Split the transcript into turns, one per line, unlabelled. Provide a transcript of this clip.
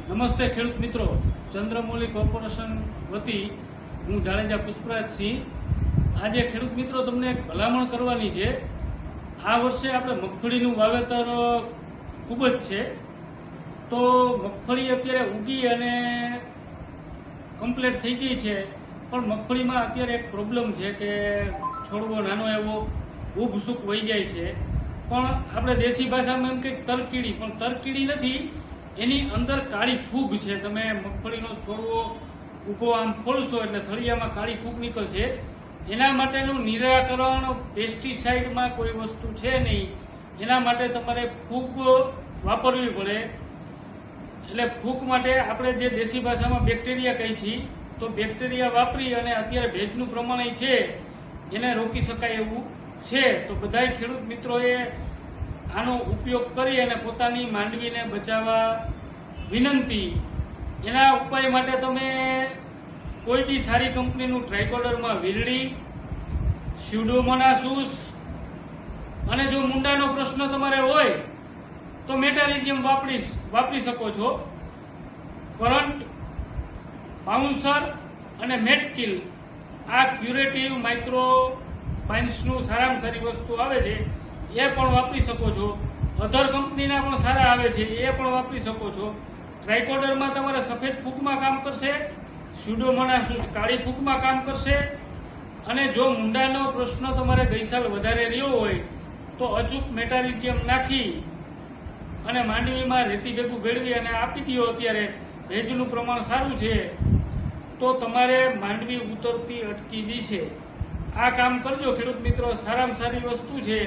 નમસ્તે ખેડૂત મિત્રો, ચંદ્રમૌલી કોર્પોરેશન વતી હું જાડેજા પુષ્પરાજસિંહ. આજે ખેડૂત મિત્રો તમને એક ભલામણ કરવાની છે. આ વર્ષે આપણે મગફળીનું વાવેતર ખૂબ જ છે, તો મગફળી અત્યારે ઉગી અને કમ્પ્લીટ થઈ ગઈ છે, પણ મગફળીમાં અત્યારે એક પ્રોબ્લેમ છે કે છોડવો નાનો એવો ઊભસૂક વહી જાય છે. પણ આપણે દેશી ભાષામાં એમ કે તરકીડી, પણ તરકીડી નથી, એની અંદર કાળી ફૂગ છે. તમે મગફળીનો છોડવો ઊભો આમ ખોલશો એટલે થળિયામાં કાળી ફૂગ નીકળશે. એના માટેનું નિરાકરણ પેસ્ટિસાઇડમાં કોઈ વસ્તુ છે નહીં. એના માટે તમારે ફૂગ વાપરવી પડે. એટલે ફૂગ માટે આપણે જે દેશી ભાષામાં બેક્ટેરિયા કહીએ છીએ, તો બેક્ટેરિયા વાપરી અને અત્યારે ભેજનું પ્રમાણ છે એને રોકી શકાય એવું છે. તો બધાય ખેડૂત મિત્રોએ આનો ઉપયોગ કરી અને પોતાની માંડવીને બચાવવા વિનંતી. એના ઉપાય માટે તમે કોઈ બી સારી કંપનીનું ટ્રાઇકોડરમાં વીરડી, સ્યુડોમોનાસુસ, અને જો મુંડાનો પ્રશ્ન તમારે હોય તો મેટાલિઝિયમ વાપરી શકો છો. કરંટ, બાઉન્સર અને મેટકિલ આ ક્યુરેટિવ માઇક્રો પાઇન્સનું સારામાં સારી વસ્તુ આવે છે, એ પણ વાપરી શકો છો. અધર કંપનીના પણ સારા આવે છે, એ પણ વાપરી શકો છો. ટ્રાઇકોડરમાં તમારે સફેદ ફૂગમાં કામ કરશે, સ્યુડોમોનાસુસ કાળી ફૂગમાં કામ કરશે. અને જો મુંડાનો પ્રશ્ન તમારે ગઈ સાલ વધારે રહ્યો હોય તો અચૂક મેટાલિઝિયમ નાખી અને માંડવીમાં રેતી ભેગું ભેળવી અને આપી દો. અત્યારે ભેજનું પ્રમાણ સારું છે તો તમારે માંડવી ઉતરતી અટકી જશે. આ કામ કરજો ખેડૂત મિત્રો, સારામાં સારી વસ્તુ છે.